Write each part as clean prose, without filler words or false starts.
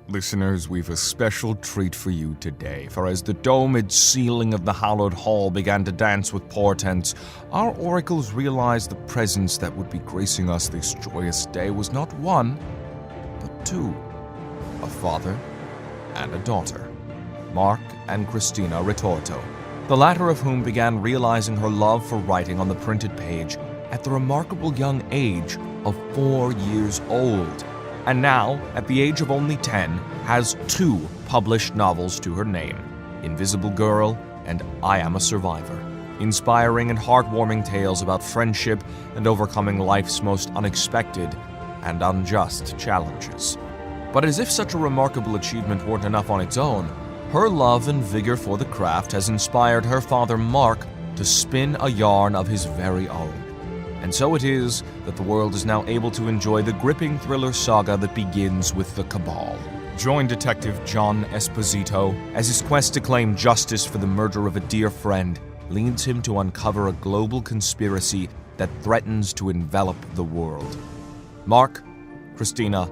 Listeners, we've a special treat for you today, for as the domed ceiling of the hallowed hall began to dance with portents, our oracles realized the presence that would be gracing us this joyous day was not one, but two, a father and a daughter, Marc and Kristina Ritorto, the latter of whom began realizing her love for writing on the printed page at the remarkable young age of 4 years old, and now, at the age of only 10, has 2 published novels to her name, Invisible Girl and I Am a Survivor, inspiring and heartwarming tales about friendship and overcoming life's most unexpected and unjust challenges. But as if such a remarkable achievement weren't enough on its own, her love and vigor for the craft has inspired her father Marc to spin a yarn of his very own. And so it is that the world is now able to enjoy the gripping thriller saga that begins with the Cabal. Join Detective John Esposito as his quest to claim justice for the murder of a dear friend leads him to uncover a global conspiracy that threatens to envelop the world. Marc, Kristina,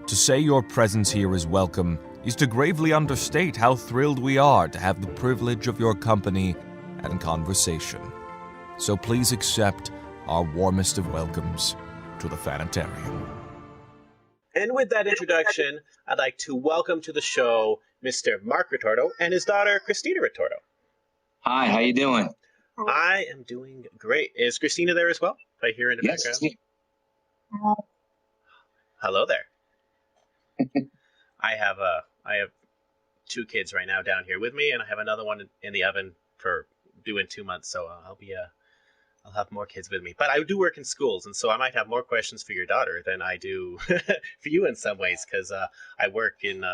to say your presence here is welcome is to gravely understate how thrilled we are to have the privilege of your company and conversation. So please accept our warmest of welcomes to the FANITARIUM. And with that introduction, I'd like to welcome to the show Mr. Marc Ritorto and his daughter, Kristina Ritorto. Hi, how you doing? I am doing great. Is Kristina there as well? If I hear in the background. Hello there. I have 2 kids right now down here with me, and I have another one in the oven for due in 2 months. So I'll have more kids with me. But I do work in schools, and so I might have more questions for your daughter than I do for you in some ways, because I work in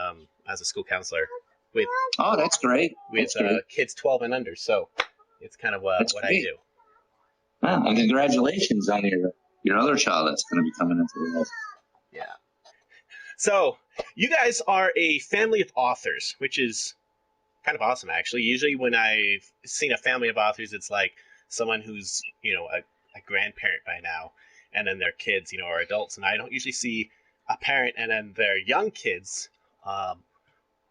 as a school counselor with. Oh, that's great. With kids 12 and under, so it's kind of what I do. Wow, and congratulations on your other child that's going to be coming into the world. Yeah. So you guys are a family of authors, which is kind of awesome, actually. Usually when I've seen a family of authors, it's like someone who's, a grandparent by now, and then their kids, are adults. And I don't usually see a parent and then their young kids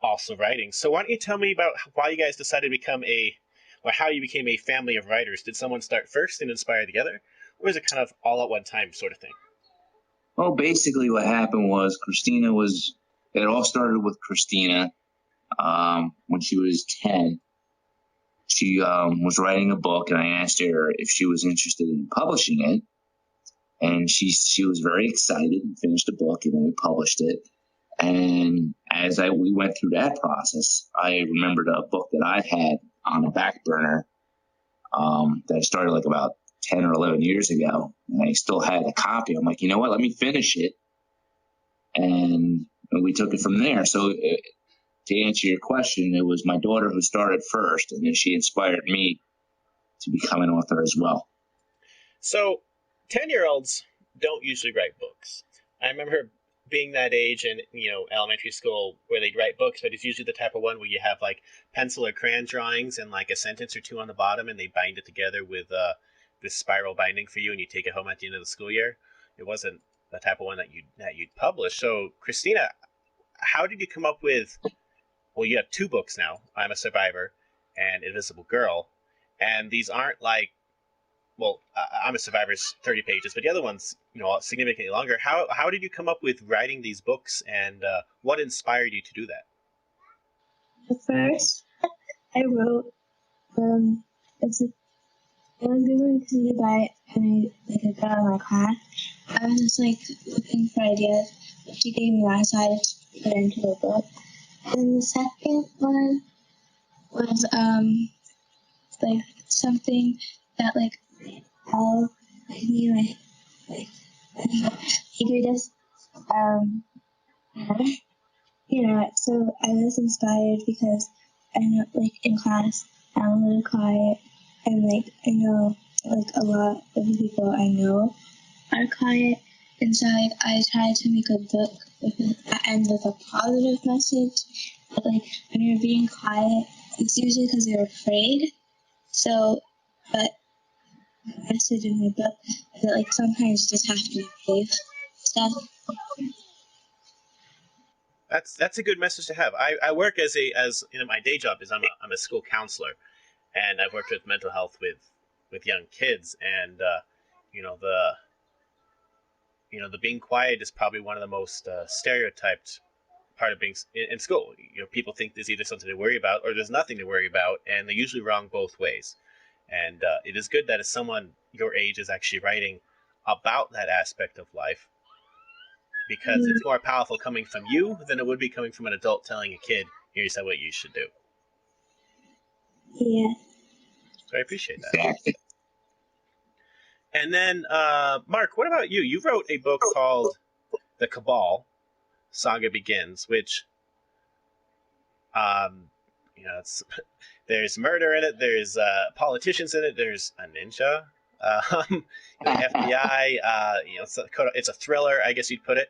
also writing. So why don't you tell me about why you guys decided to how you became a family of writers? Did someone start first and inspire the other? Or was it kind of all at one time sort of thing? Well, basically what happened was it all started with Kristina when she was 10. She was writing a book, and I asked her if she was interested in publishing it. And she was very excited and finished the book, and then we published it. And as we went through that process, I remembered a book that I had on a back burner that I started like about 10 or 11 years ago. And I still had a copy. I'm like, you know what, let me finish it. And we took it from there. So to answer your question, it was my daughter who started first, and then she inspired me to become an author as well. So 10-year-olds don't usually write books. I remember being that age in, elementary school where they'd write books, but it's usually the type of one where you have like pencil or crayon drawings and like a sentence or two on the bottom, and they bind it together with this spiral binding for you, and you take it home at the end of the school year. It wasn't the type of one that you'd publish. So Kristina, how did you come up with, well, you have 2 books now, I'm a Survivor and Invisible Girl, and these aren't like, well, I'm a Survivor's 30 pages, but the other one's, significantly longer. How did you come up with writing these books, and what inspired you to do that? At first, I wrote, it was given to me by a girl in my class. I was just looking for ideas. She gave me that, so I just put it into the book. And the second one was something that all me he could just so I was inspired because I know in class I'm a little quiet, and I know a lot of the people I know are quiet, and so I tried to make a book with a positive message. But when you're being quiet, it's usually because you're afraid. So, but the message in my book is that sometimes you just have to be brave stuff. That's a good message to have. I work as my day job is I'm a school counselor, and I've worked with mental health with young kids, and you know the the being quiet is probably one of the most stereotyped part of being in school. People think there's either something to worry about or there's nothing to worry about, and they're usually wrong both ways. And it is good that as someone your age is actually writing about that aspect of life, because it's more powerful coming from you than it would be coming from an adult telling a kid, here's what you should do. Yeah. So I appreciate that. Exactly. And then, Marc, what about you? You wrote a book called The Cabal Saga Begins, which, there's murder in it, there's politicians in it, there's a ninja, the FBI, it's a thriller, I guess you'd put it.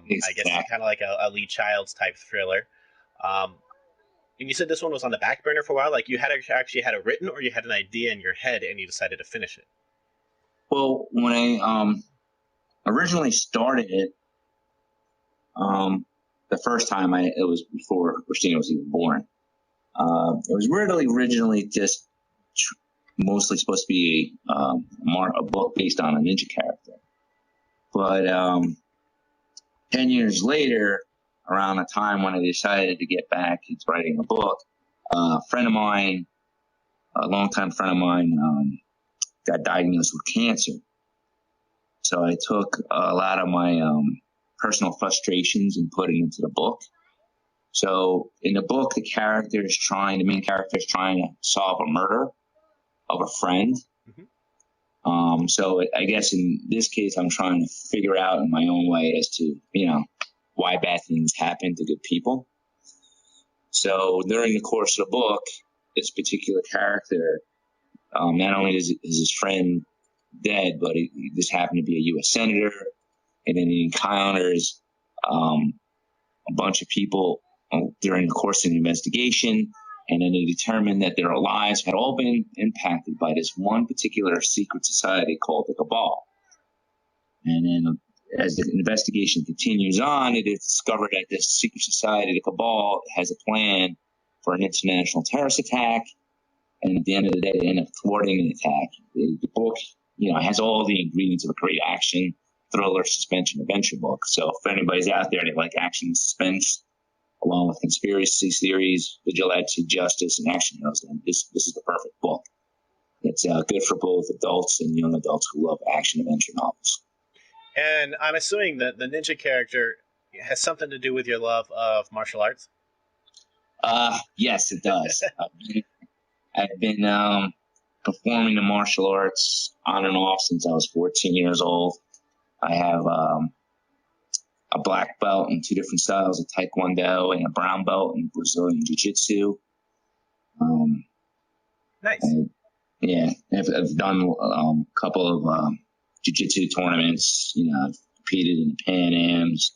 Exactly. I guess it's kind of like a Lee Childs type thriller. And you said this one was on the back burner for a while. Like you actually had it written, or you had an idea in your head and you decided to finish it? Well, when I originally started it, the first time it was before Kristina was even born. It was really originally just mostly supposed to be a book based on a ninja character. But 10 years later, around the time when I decided to get back into writing a book, a friend of mine, a longtime friend of mine, got diagnosed with cancer. So I took a lot of my personal frustrations and put it into the book. So in the book, the main character is trying to solve a murder of a friend. Mm-hmm. So I guess in this case, I'm trying to figure out in my own way as to, why bad things happen to good people. So during the course of the book, this particular character, not only is his friend dead, but this happened to be a U.S. senator, and then he encounters a bunch of people during the course of the investigation, and then they determined that their lives had all been impacted by this one particular secret society called the Cabal. And then as the investigation continues on, it is discovered that this secret society, the Cabal, has a plan for an international terrorist attack, and at the end of the day, they end up thwarting the attack. The book, has all the ingredients of a great action, thriller, suspense, adventure book. So if anybody's out there, they like action and suspense, along with conspiracy theories, vigilante, justice, and action heroes, then this is the perfect book. It's good for both adults and young adults who love action adventure novels. And I'm assuming that the ninja character has something to do with your love of martial arts? Yes, it does. I've been performing the martial arts on and off since I was 14 years old. I have a black belt in 2 different styles of Taekwondo and a brown belt in Brazilian Jiu-Jitsu. Nice. I've done a couple of Jiu-Jitsu tournaments. I've competed in the Pan Ams.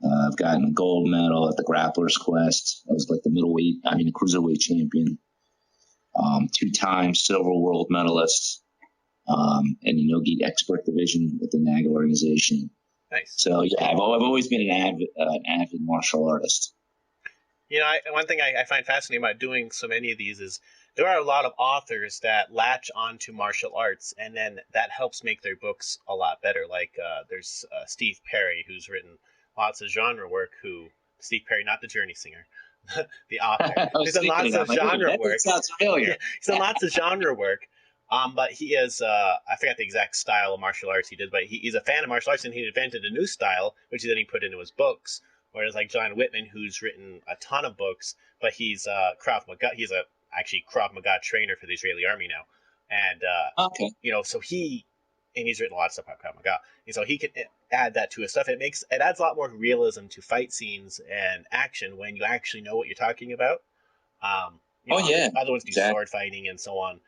I've gotten a gold medal at the Grappler's Quest. I was like the cruiserweight champion. 2-time silver world medalist in the no-gi expert division with the NAG organization. Nice. So I've always been an avid martial artist. One thing I find fascinating about doing so many of these is there are a lot of authors that latch onto martial arts, and then that helps make their books a lot better. Like there's Steve Perry, who's written lots of genre work. Steve Perry, not the Journey singer, the author. He's done lots of genre work. Sounds familiar. He's done lots of genre work. But he is, I forgot the exact style of martial arts he did, but he's a fan of martial arts, and he invented a new style, which then he put into his books. Whereas like John Whitman, who's written a ton of books, but he's Krav Maga. He's actually Krav Maga trainer for the Israeli army now. And, okay. So he's written a lot of stuff about Krav Maga. And so he can add that to his stuff. It adds a lot more realism to fight scenes and action when you actually know what you're talking about. Other ones do sword fighting and so on.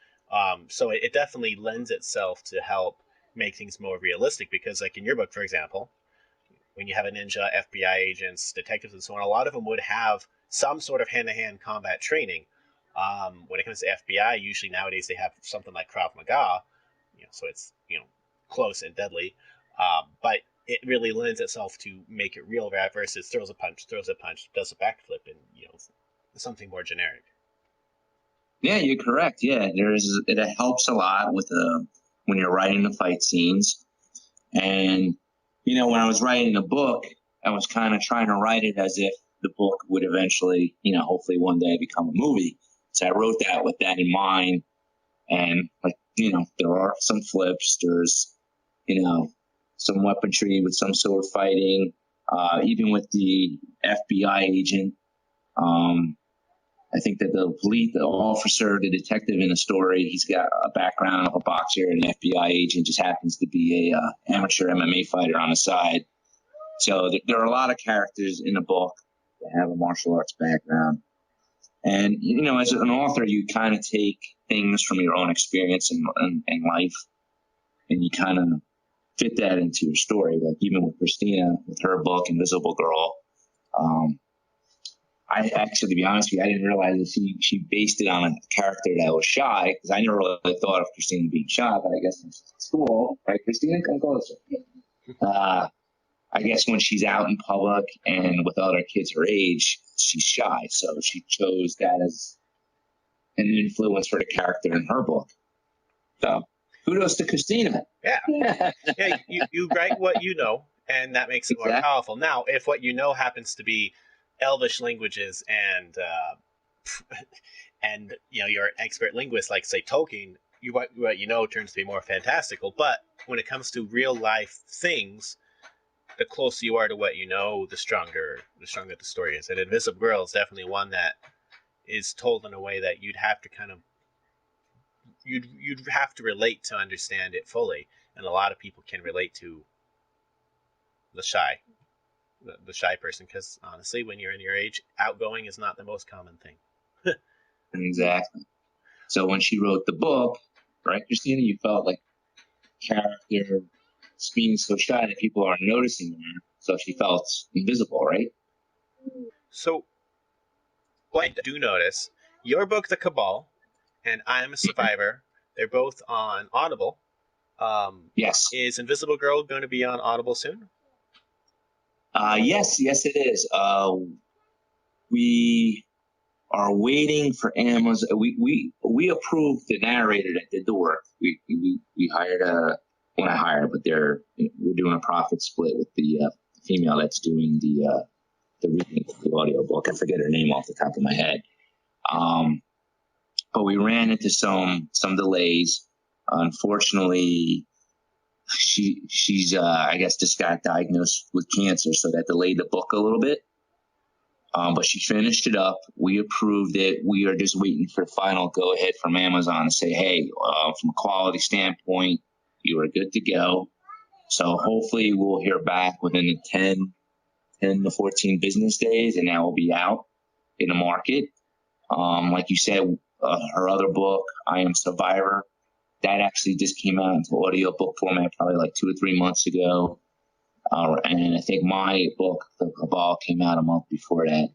So it definitely lends itself to help make things more realistic, because like in your book, for example, when you have a ninja, FBI agents, detectives, and so on, a lot of them would have some sort of hand-to-hand combat training. When it comes to FBI, usually nowadays they have something like Krav Maga, so it's close and deadly. But it really lends itself to make it real rap versus throws a punch, does a backflip, and something more generic. Yeah, you're correct. Yeah, it helps a lot with when you're writing the fight scenes. And when I was writing the book, I was kind of trying to write it as if the book would eventually, hopefully one day become a movie. So I wrote that with that in mind. And there are some flips. There's, some weaponry with some sword fighting. Even with the FBI agent, I think that the officer, the detective in the story, he's got a background of a boxer, and an FBI agent just happens to be a amateur MMA fighter on the side. So there are a lot of characters in the book that have a martial arts background. And, as an author, you kind of take things from your own experience in life, and you kind of fit that into your story. Like even with Kristina, with her book, Invisible Girl, I actually, to be honest with you, I didn't realize that she based it on a character that was shy, because I never really thought of Kristina being shy, but I guess in school, right, Kristina, come closer. I guess when she's out in public and with other kids her age, she's shy. So she chose that as an influence for the character in her book. So kudos to Kristina. Yeah. Yeah, you write what you know, and that makes it more powerful. Now, if what you know happens to be Elvish languages and you're an expert linguist like, say, Tolkien, what you know turns to be more fantastical. But when it comes to real life things, the closer you are to what you know, the stronger the story is. And Invisible Girl is definitely one that is told in a way that you'd have to relate to understand it fully. And a lot of people can relate to the shy person, because honestly, when you're in your age, outgoing is not the most common thing. Exactly. So when she wrote the book, right, Kristina, you felt like character being so shy that people aren't noticing her, so she felt invisible, right? So what I do notice, your book, The Cabal, and I Am a Survivor, they're both on Audible. Yes. Is Invisible Girl going to be on Audible soon? Yes, it is. We are waiting for Amazon. We approved the narrator that did the work. We hired but we're doing a profit split with the female that's doing the reading of the audio book. I forget her name off the top of my head. But we ran into some delays. Unfortunately, she's I guess just got diagnosed with cancer, so that delayed the book a little bit. But she finished it up. We approved it. We are just waiting for final go ahead from Amazon to say, hey, from a quality standpoint, you are good to go. So hopefully we'll hear back within 10 to 14 business days, and that will be out in the market. Like you said, her other book, I Am Survivor, that actually just came out into audio book format probably like 2 or 3 months ago. And I think my book, The Cabal, came out a month before that.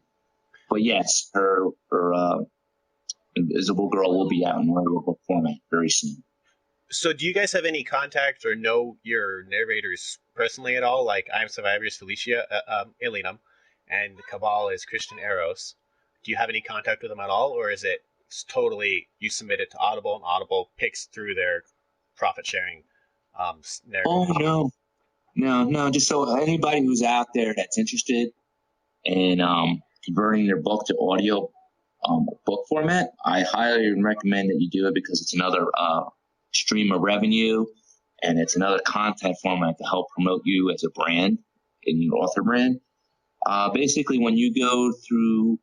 But yes, her Invisible Girl will be out in audio book format very soon. So do you guys have any contact or know your narrators personally at all? Like, I Am Survivor is Felicia Ilinum, and The Cabal is Christian Eros. Do you have any contact with them at all, or is it totally you submit it to Audible and Audible picks through their profit sharing narrative? Oh, no. Just so anybody who's out there that's interested in converting their book to audio book format, I highly recommend that you do it, because it's another stream of revenue, and it's another content format to help promote you as a brand in your author brand. Basically, when you go through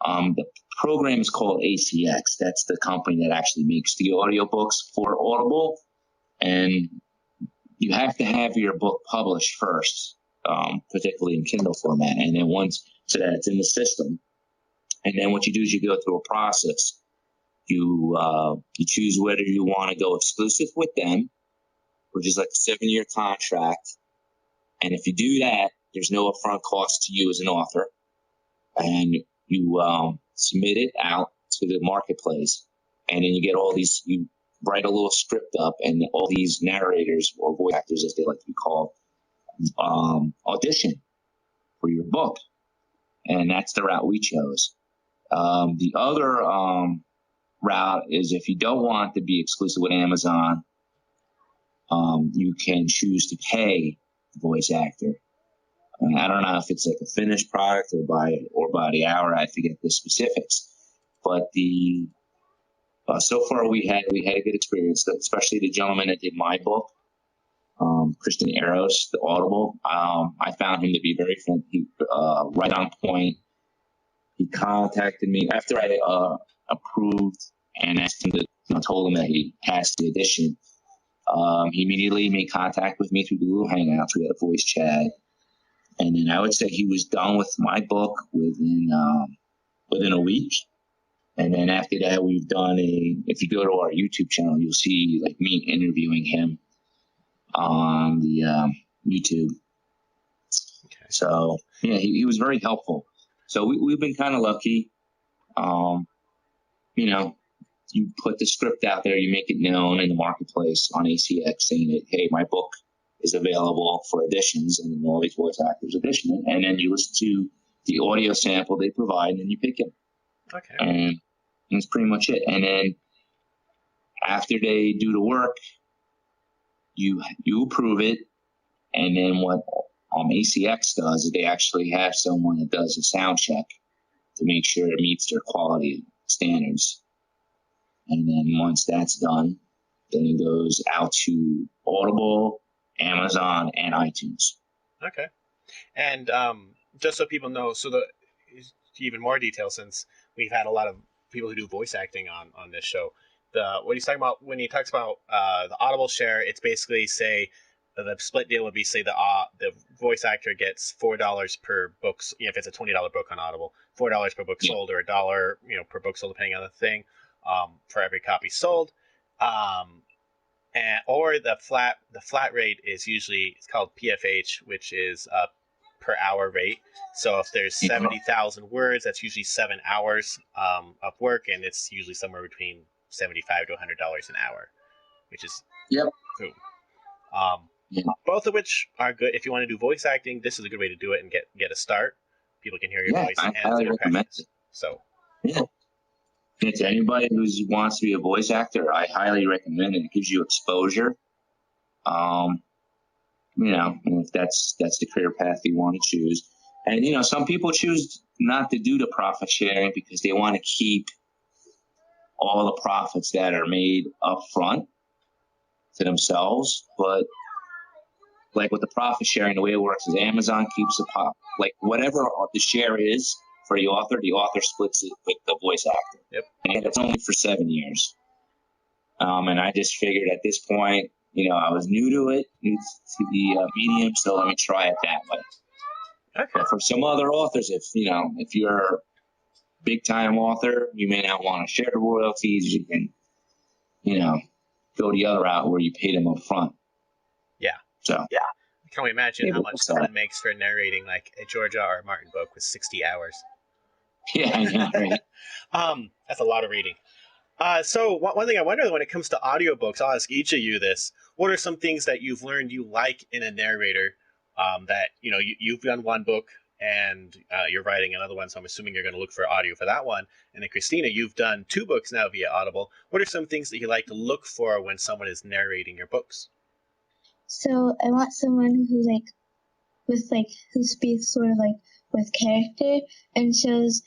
the program is called ACX. That's the company that actually makes the audiobooks for Audible. And you have to have your book published first, particularly in Kindle format. And then so that it's in the system. And then what you do is you go through a process. You choose whether you want to go exclusive with them, which is like a 7-year contract. And if you do that, there's no upfront cost to you as an author. And you submit it out to the marketplace, and then you get all these, you write a little script up, and all these narrators, or voice actors as they like to be called, audition for your book. And that's the route we chose. The other route is if you don't want to be exclusive with Amazon, you can choose to pay the voice actor. I don't know if it's like a finished product or by the hour. I forget the specifics, but so far we had a good experience, especially the gentleman that did my book, Christian Eros, the Audible. I found him to be very right on point. He contacted me after I approved and asked him told him that he passed the audition. He immediately made contact with me through Google Hangouts. We had a voice chat. And then I would say he was done with my book within a week. And then after that, we've done if you go to our YouTube channel, you'll see like me interviewing him on the YouTube. Okay. So yeah, he was very helpful. So we've been kind of lucky. You put the script out there, you make it known in the marketplace on ACX saying that, hey, my book is available for auditions, and then all these voice actors audition it, and then you listen to the audio sample they provide, and then you pick it. Okay. And that's pretty much it. And then after they do the work, you approve it, and then what ACX does is they actually have someone that does a sound check to make sure it meets their quality standards. And then once that's done, then it goes out to Audible, Amazon, and iTunes. Okay. And just so people know, even more detail, since we've had a lot of people who do voice acting on this show, what he's talking about when he talks about the Audible share, it's basically, say, the split deal would be, say, the voice actor gets $4 per book, if it's a $20 book on Audible, $4 per book sold, or $1 per book sold, depending on the thing, for every copy sold. Or the flat rate is usually, it's called PFH, which is a per hour rate. So if there's 70,000 words, that's usually 7 hours of work, and it's usually somewhere between $75 to $100 an hour, which is boom. Both of which are good if you want to do voice acting. This is a good way to do it and get a start. People can hear your voice, I and highly it's recommend it. So to anybody who wants to be a voice actor, I highly recommend it. It gives you exposure. And if that's the career path you want to choose. And some people choose not to do the profit sharing because they want to keep all the profits that are made up front to themselves. But like with the profit sharing, the way it works is Amazon keeps whatever the share is for the author splits it with the voice actor. Yep. And it's only for 7 years. And I just figured at this point, I was new to the medium, so let me try it that way. Okay. But for some other authors, if you're a big-time author, you may not want to share the royalties. You can, go the other route where you pay them up front. Yeah. So yeah. Can we imagine how much someone makes for narrating like a Georgia or Martin book with 60 hours? Yeah, I know, right? That's a lot of reading. So one thing I wonder when it comes to audiobooks, I'll ask each of you this. What are some things that you've learned you like in a narrator that, you've done one book and you're writing another one, so I'm assuming you're going to look for audio for that one. And then Kristina, you've done 2 books now via Audible. What are some things that you like to look for when someone is narrating your books? So I want someone who who speaks sort of with character and shows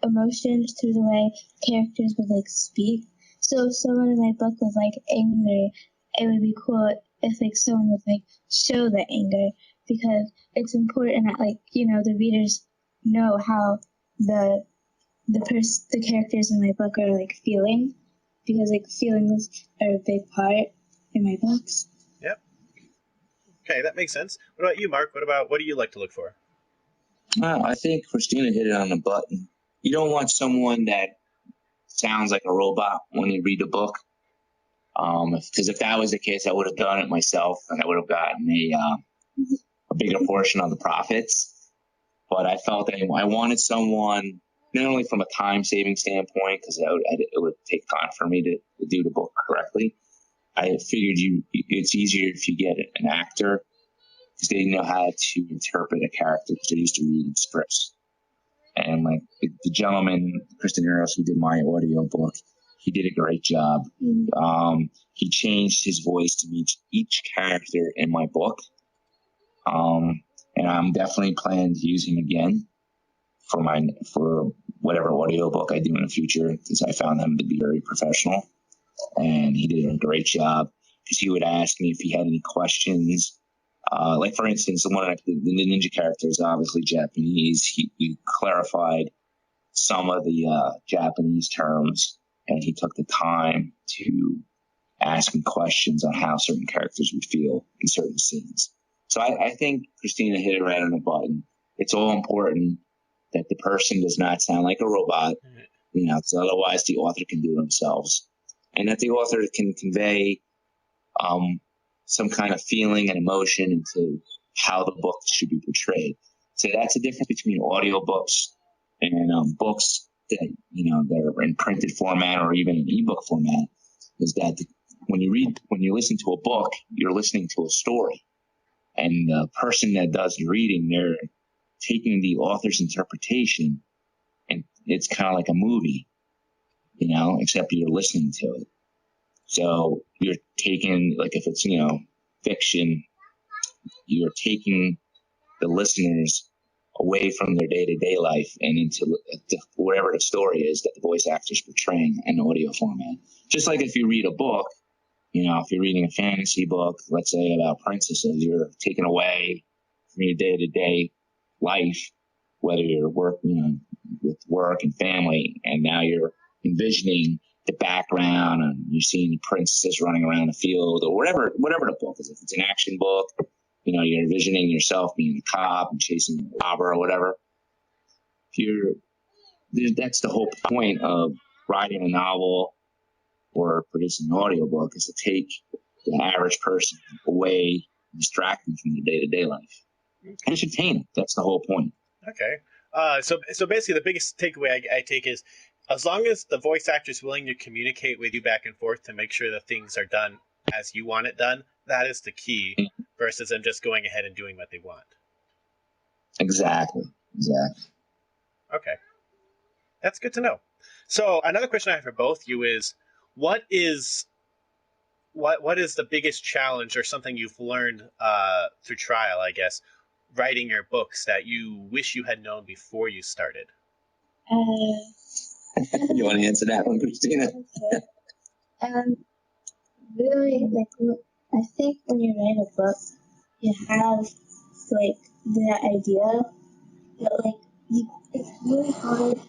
emotions through the way characters would speak. So if someone in my book was angry, it would be cool if someone would show the anger, because it's important that the readers know how the characters in my book are feeling, because feelings are a big part in my books. Yep. Okay, that makes sense. What about you, Mark? What do you like to look for? I think Kristina hit it on the button. You don't want someone that sounds like a robot when you read the book. Because if that was the case, I would have done it myself, and I would have gotten a bigger portion of the profits. But I felt that I wanted someone, not only from a time-saving standpoint, because it would take time for me to do the book correctly. I figured it's easier if you get an actor because they know how to interpret a character because they're used to reading scripts. And like the gentleman, Kristina Ritorto, who did my audio book, he did a great job. He changed his voice to meet each character in my book. And I'm definitely planning to use him again for whatever audio book I do in the future, because I found him to be very professional. And he did a great job, because he would ask me if he had any questions. Like, for instance, one of the ninja characters, obviously Japanese, he clarified some of the Japanese terms, and he took the time to ask me questions on how certain characters would feel in certain scenes. So I think Kristina hit it right on the button. It's all important that the person does not sound like a robot, because otherwise the author can do it themselves. And that the author can convey some kind of feeling and emotion into how the book should be portrayed. So that's the difference between audiobooks and books that, that are in printed format or even in ebook format, is that when you listen to a book, you're listening to a story. And the person that does the reading, they're taking the author's interpretation, and it's kind of like a movie, except you're listening to it. So you're taking, like, if it's, fiction, you're taking the listeners away from their day-to-day life and into whatever the story is that the voice actor's portraying in audio format. Just like if you read a book, if you're reading a fantasy book, let's say about princesses, you're taken away from your day-to-day life, whether you're working, with work and family, and now you're envisioning the background and you're seeing the princesses running around the field, or whatever the book is. If it's an action book, you're envisioning yourself being a cop and chasing a robber or whatever. That's the whole point of writing a novel or producing an audiobook, is to take the average person away, distract them from their day-to-day life. And entertain them. That's the whole point. Okay. So basically the biggest takeaway I take is, as long as the voice actor is willing to communicate with you back and forth to make sure that things are done as you want it done, that is the key, versus them just going ahead and doing what they want. Exactly. Okay. That's good to know. So another question I have for both you is, what is the biggest challenge or something you've learned through trial, I guess, writing your books that you wish you had known before you started? You want to answer that one, Kristina? Okay. Really, I think when you write a book, you have, the idea, but, it's really hard to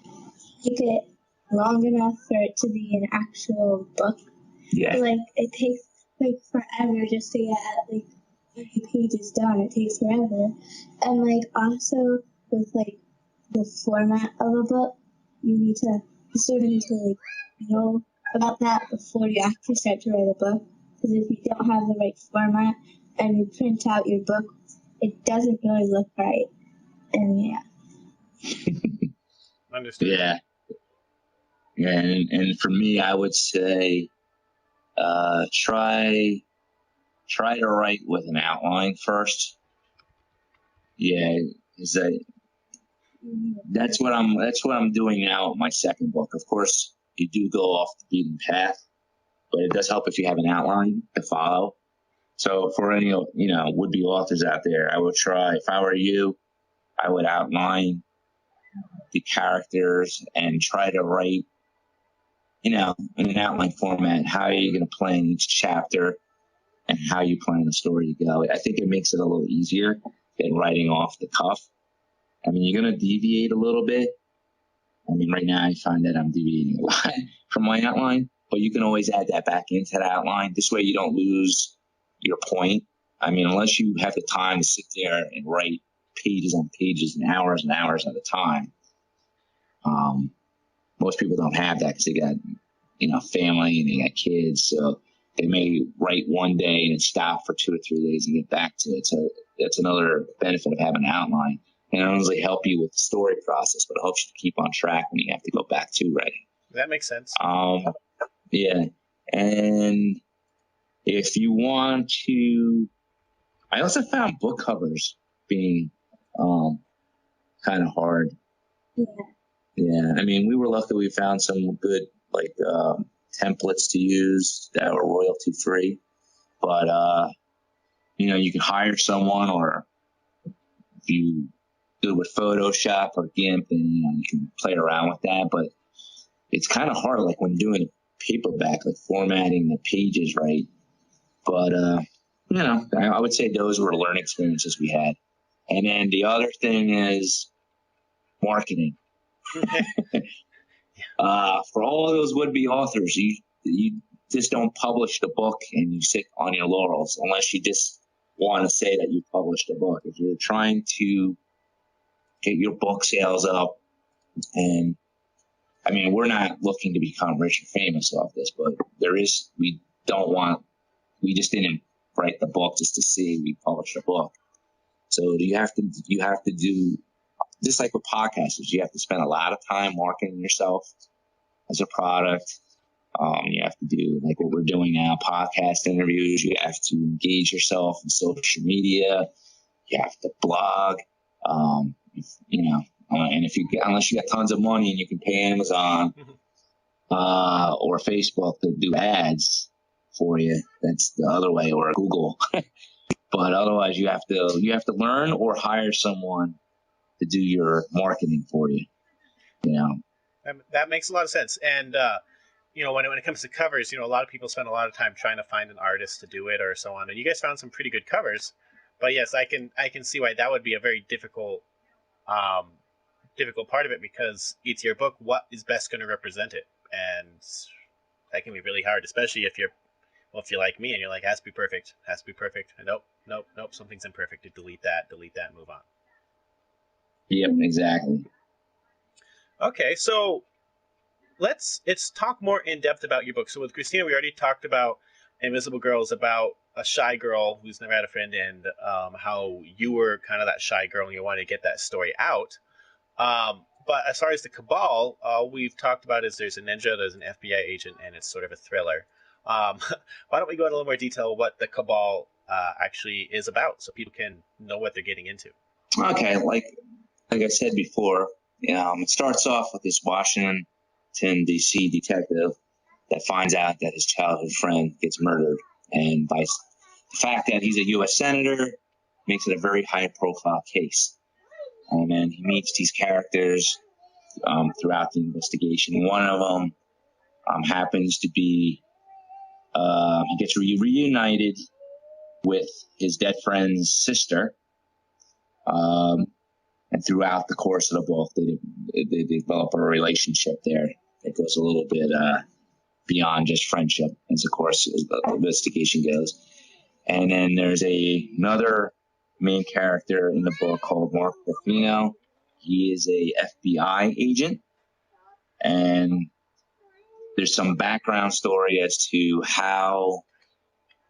make it long enough for it to be an actual book. Yeah. It takes, forever just to get, 30 pages done. It takes forever. And, also, with, the format of a book, you sort of need to, know about that before you actually start to write a book. Because if you don't have the right format and you print out your book, it doesn't really look right. And, yeah. Understood. Yeah. And for me, I would say try to write with an outline first. Yeah, that's what I'm doing now with my second book. Of course, you do go off the beaten path, but it does help if you have an outline to follow. So for any would-be authors out there, I would try. If I were you, I would outline the characters and try to write, in an outline format, how are you going to plan each chapter and how you plan the story to go. I think it makes it a little easier than writing off the cuff. I mean, you're going to deviate a little bit. I mean, right now I find that I'm deviating a lot from my outline, but you can always add that back into the outline. This way you don't lose your point. I mean, unless you have the time to sit there and write pages on pages and hours at a time. Most people don't have that because they got, family and they got kids. So they may write one day and then stop for 2 or 3 days and get back to it. So that's another benefit of having an outline. And it doesn't only help you with the story process, but it helps you to keep on track when you have to go back to writing. That makes sense. Yeah. And if you want to I also found book covers being kind of hard. Yeah. Yeah, I mean, we were lucky we found some good like templates to use that were royalty free. But you can hire someone, or if you do it with Photoshop or GIMP, and you can play around with that. But it's kind of hard, like when doing a paperback, like formatting the pages right. But I would say those were learning experiences we had. And then the other thing is marketing. For all those would-be authors, you just don't publish the book and you sit on your laurels unless you just want to say that you published a book. If you're trying to get your book sales up, and I mean, we're not looking to become rich and famous off this, but we just didn't write the book just to see we published a book. So you have to do, just like with podcasters, you have to spend a lot of time marketing yourself as a product. You have to do like what we're doing now, podcast interviews. You have to engage yourself in social media. You have to blog. And unless you got tons of money and you can pay Amazon or Facebook to do ads for you, that's the other way, or Google. But otherwise, you have to learn or hire someone to do your marketing for you. That makes a lot of sense. And when it comes to covers, a lot of people spend a lot of time trying to find an artist to do it or so on. And you guys found some pretty good covers. But yes, I can see why that would be a very difficult part of it, because it's your book. What is best going to represent it? And that can be really hard, especially if you're like me and you're like, has to be perfect. And nope, something's imperfect. Delete that, move on. Yep, exactly. Okay, so let's talk more in depth about your book. So with Kristina, we already talked about Invisible Girls, about a shy girl who's never had a friend, and how you were kind of that shy girl and you wanted to get that story out. But as far as the Cabal, all we've talked about is there's a ninja, there's an FBI agent, and it's sort of a thriller. Why don't we go into a little more detail what the Cabal actually is about, so people can know what they're getting into? Okay, like I said before, it starts off with this Washington, D.C. detective that finds out that his childhood friend gets murdered, and by the fact that he's a U.S. senator makes it a very high-profile case. And then he meets these characters throughout the investigation. One of them happens to be he gets reunited with his dead friend's sister. And throughout the course of the book, they develop a relationship there that goes a little bit beyond just friendship, as of course as the investigation goes. And then there's another main character in the book called Marc. He is a FBI agent, and there's some background story as to how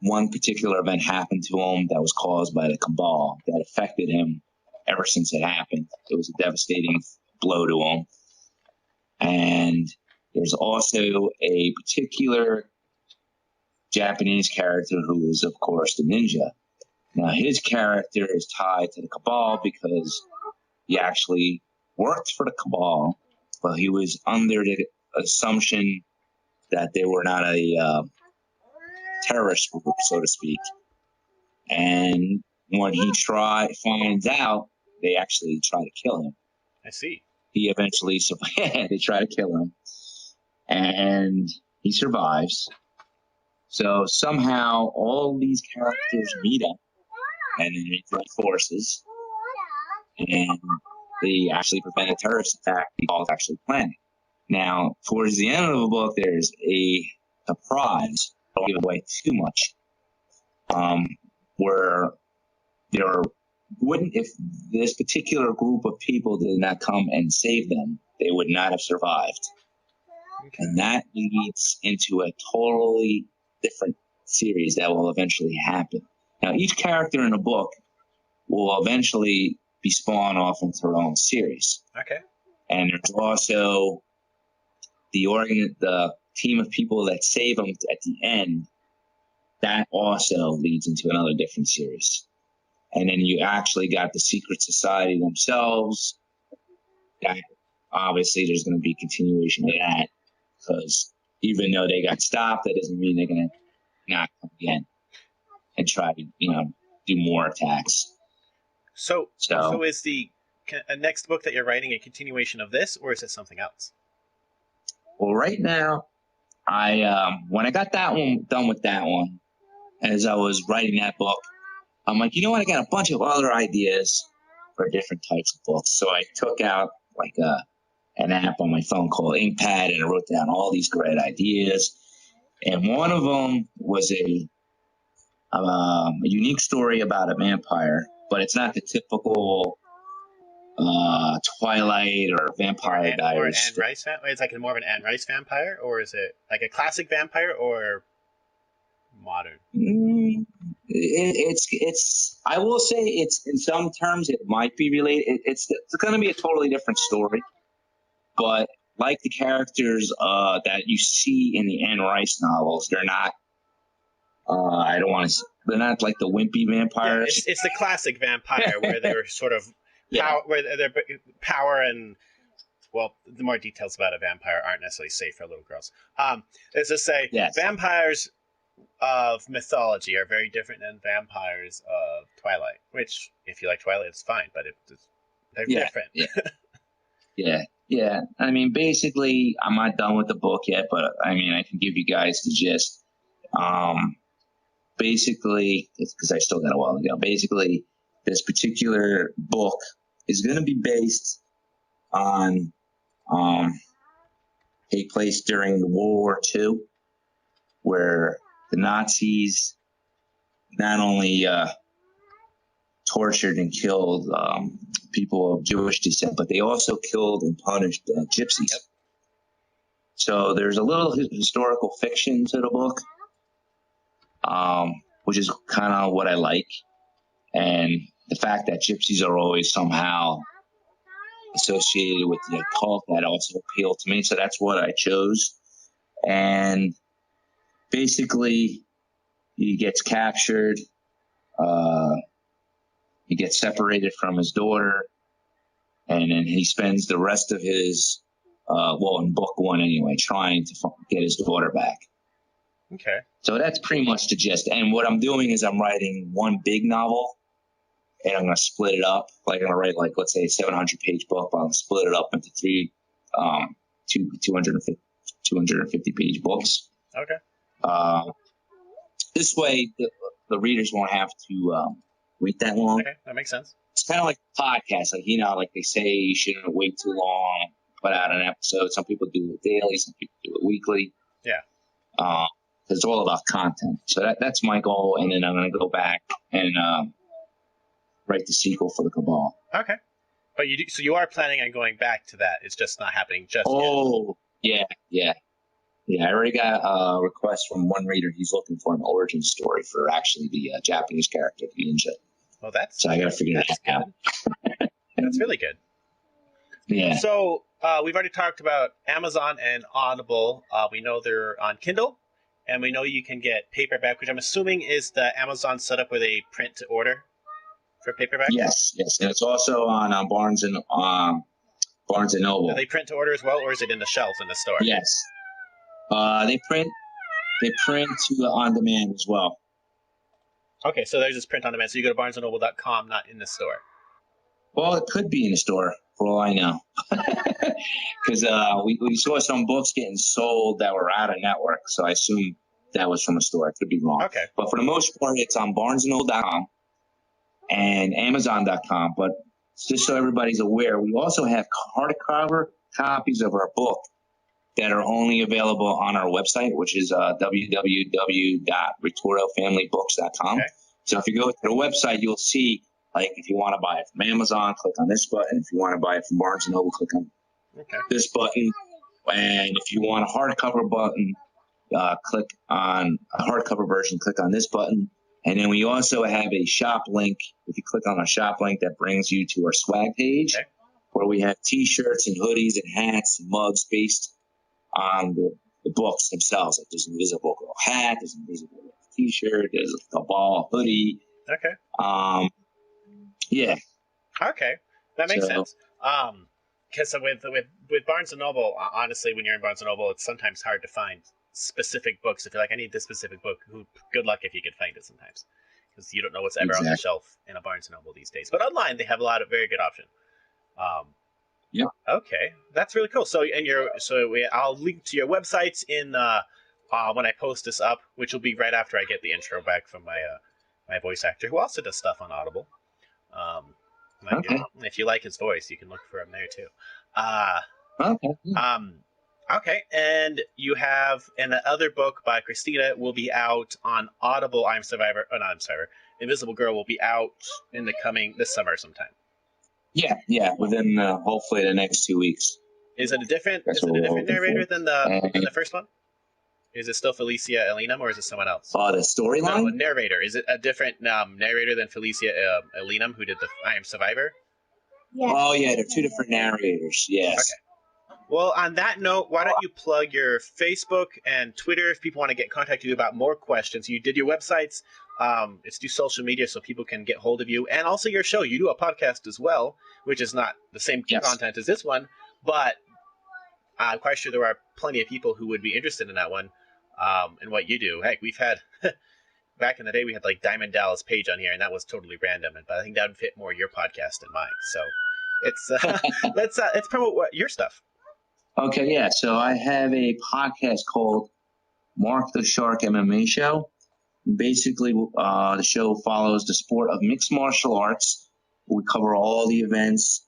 one particular event happened to him that was caused by the Cabal that affected him ever since it happened. It was a devastating blow to him. And there's also a particular Japanese character who is, of course, the ninja. Now, his character is tied to the Cabal because he actually worked for the Cabal, but he was under the assumption that they were not a terrorist group, so to speak. And when he finds out, they actually try to kill him. I see. He eventually survives. They try to kill him, and he survives. So somehow all these characters meet up, and then they join forces, and they actually prevent a terrorist attack the Cabal is actually planning. Now, towards the end of the book, there's a surprise. Don't give away too much. Where if this particular group of people did not come and save them, they would not have survived. Okay. And that leads into a totally different series that will eventually happen. Now, each character in the book will eventually be spawned off into their own series. Okay. And there's also the team of people that save them at the end. That also leads into another different series. And then you actually got the secret society themselves. That obviously there's going to be continuation of that, because even though they got stopped, that doesn't mean they're going to not come again and try to, do more attacks. So is the next book that you're writing a continuation of this, or is it something else? Well, right now, when I got that one done with that one, as I was writing that book, I'm like, you know what? I got a bunch of other ideas for different types of books. So I took out like an app on my phone called Inkpad, and I wrote down all these great ideas. And one of them was a unique story about a vampire, but it's not the typical Twilight or Vampire Diaries. Or Anne Rice vampire? It's like more of an Anne Rice vampire, or is it like a classic vampire or modern? It's. I will say it's in some terms it might be related. It's going to be a totally different story, but like the characters that you see in the Anne Rice novels, they're not. I don't want to. They're not like the wimpy vampires. Yeah, it's the classic vampire where they're sort of where their power and, well, the more details about a vampire aren't necessarily safe for little girls. Let's just say vampires of mythology are very different than vampires of Twilight. Which, if you like Twilight, it's fine, but they're different. Yeah. I mean, basically, I'm not done with the book yet, but I mean, I can give you guys the gist. Basically, because I still got a while to go. Basically, this particular book is going to be based on take place during World War II, where the Nazis not only tortured and killed people of Jewish descent, but they also killed and punished gypsies. Yep. So there's a little historical fiction to the book, which is kind of what I like. And the fact that gypsies are always somehow associated with the occult, that also appealed to me. So that's what I chose. And basically, he gets captured. He gets separated from his daughter. And then he spends the rest of his, in book one anyway, trying to get his daughter back. Okay. So that's pretty much the gist. And what I'm doing is I'm writing one big novel, and I'm going to split it up. Like I'm going to write, like, let's say a 700-page book, but I'm going to split it up into three 250-page books. Okay. This way, the readers won't have to wait that long. Okay, that makes sense. It's kind of like a podcast. Like, like they say you shouldn't wait too long to put out an episode. Some people do it daily. Some people do it weekly. Yeah. It's all about content. So that's my goal. And then I'm going to go back and write the sequel for the Cabal. Okay. But you are planning on going back to that. It's just not happening just yet. Oh, yeah. I already got a request from one reader. He's looking for an origin story for actually the Japanese character, the ninja. Well, so I got to figure that out. That's really good. Yeah. So we've already talked about Amazon and Audible. We know they're on Kindle, and we know you can get paperback, which I'm assuming is the Amazon setup where they print to order for paperback. Yes, and it's also on Barnes and Noble. Do they print to order as well, or is it in the shelves in the store? Yes, they print to on demand as well. Okay, so there's this print on demand. So you go to BarnesandNoble.com, not in the store. Well, it could be in the store, for all I know. Because we saw some books getting sold that were out of network, so I assume that was from a store. I could be wrong. Okay. But for the most part, it's on BarnesandNoble.com and Amazon.com. But just so everybody's aware, we also have hardcover copies of our book that are only available on our website, which is www.ritortofamilybooks.com. Okay. So if you go to the website, you'll see, like, if you want to buy it from Amazon, click on this button. If you want to buy it from Barnes & Noble, click on this button. And if you want a hardcover button, click on a hardcover version, click on this button. And then we also have a shop link. If you click on our shop link, that brings you to our swag page, where we have T-shirts and hoodies and hats and mugs based on the books themselves. Like, there's an Invisible Girl hat, there's an Invisible Girl T-shirt, there's a ball hoodie. Okay. Yeah. Okay, that makes So, sense. Because with Barnes and Noble, honestly, when you're in Barnes and Noble, it's sometimes hard to find specific books. If you're like, I need this specific book, good luck if you can find it sometimes, because you don't know what's ever on the exactly. shelf in a Barnes and Noble these days. But online, they have a lot of very good options. Yeah. Okay, that's really cool. So, I'll link to your websites in when I post this up, which will be right after I get the intro back from my voice actor, who also does stuff on Audible. Okay. If you like his voice, you can look for him there too. Okay. Okay, and you have, and the other book by Kristina will be out on Audible. Invisible Girl will be out this summer sometime. Yeah. Within hopefully the next 2 weeks. Is it a different narrator than the first one? Is it still Felicia Elinum, or is it someone else? The storyline? No, narrator. Is it a different narrator than Felicia Elinum, who did the I Am Survivor? Yeah. Oh, yeah, they're two different narrators, yes. Okay. Well, on that note, why don't you plug your Facebook and Twitter if people want to get in contact with you about more questions? You did your websites. It's do social media so people can get hold of you. And also your show. You do a podcast as well, which is not the same content as this one, but I'm quite sure there are plenty of people who would be interested in that one and what you do. Heck, we've had... Back in the day, we had like Diamond Dallas Page on here, and that was totally random. But I think that would fit more your podcast than mine. So it's let's promote your stuff. Okay, yeah. So I have a podcast called Marc the Shark MMA Show. Basically, the show follows the sport of mixed martial arts. We cover all the events.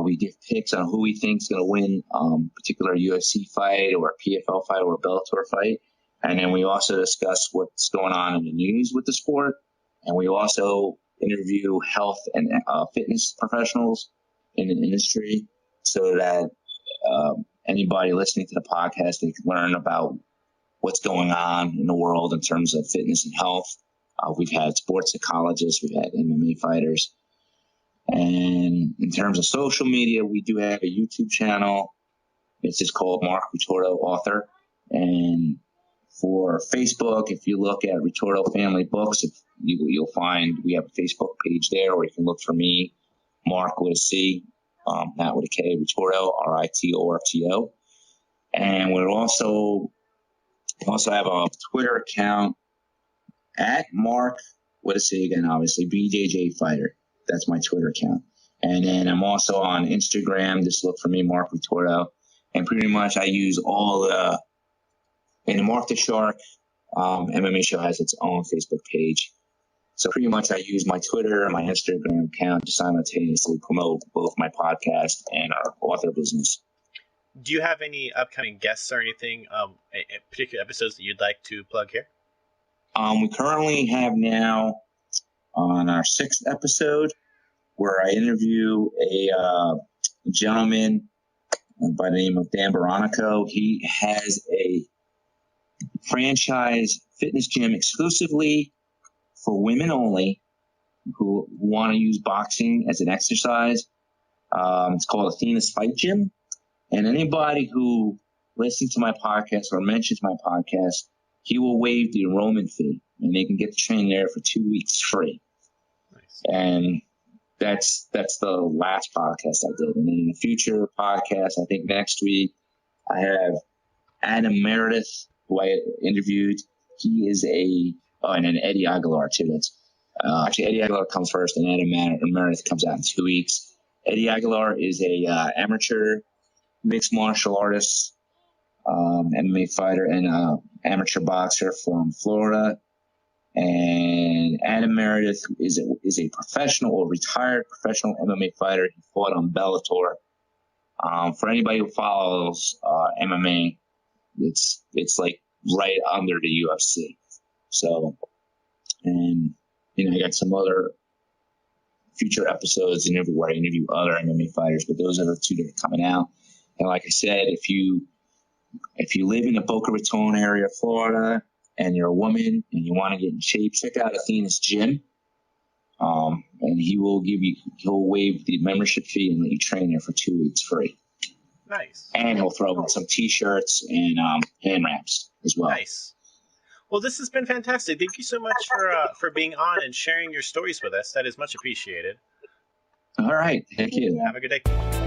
We give picks on who we think is going to win a particular UFC fight or a PFL fight or a Bellator fight. And then we also discuss what's going on in the news with the sport. And we also interview health and fitness professionals in the industry so that anybody listening to the podcast, they can learn about what's going on in the world in terms of fitness and health. We've had sports psychologists, we've had MMA fighters. And in terms of social media, we do have a YouTube channel. It's just called Marc Ritorto Author. And for Facebook, if you look at Ritorto Family Books, you'll find we have a Facebook page there, or you can look for me, Marc with a C, not with a K, Ritorto, Ritorto. And we also have a Twitter account at Marc with a C again, obviously, BJJ Fighter. That's my Twitter account. And then I'm also on Instagram. Just look for me, Marc Ritorto. And pretty much I use all and the Marc the Shark MMA show has its own Facebook page. So pretty much I use my Twitter and my Instagram account to simultaneously promote both my podcast and our author business. Do you have any upcoming guests or anything, particular episodes that you'd like to plug here? We currently have now on our 6th episode where I interview a gentleman by the name of Dan Baronico. He has a franchise fitness gym exclusively for women only who want to use boxing as an exercise. It's called Athena's Fight Gym. And anybody who listens to my podcast or mentions my podcast, he will waive the enrollment fee, and they can get the training there for 2 weeks free. Nice. And that's the last podcast I did. And then in the future podcast, I think next week, I have Adam Meredith, who I interviewed. He is and then Eddie Aguilar too. That's actually Eddie Aguilar comes first, and Adam Meredith comes out in 2 weeks. Eddie Aguilar is a amateur mixed martial artist, MMA fighter, and amateur boxer from Florida. And Adam Meredith is a professional or retired professional MMA fighter. He fought on Bellator. For anybody who follows MMA, it's like right under the UFC. So, and I got some other future episodes where I interview other MMA fighters, but those are the two that are coming out. And like I said, if you live in the Boca Raton area of Florida and you're a woman and you want to get in shape, check out Athena's Gym. And he'll waive the membership fee and let you train there for 2 weeks free. Nice. And he'll throw in some T-shirts and hand wraps as well. Nice. Well, this has been fantastic. Thank you so much for being on and sharing your stories with us. That is much appreciated. All right. Thank you. Have a good day.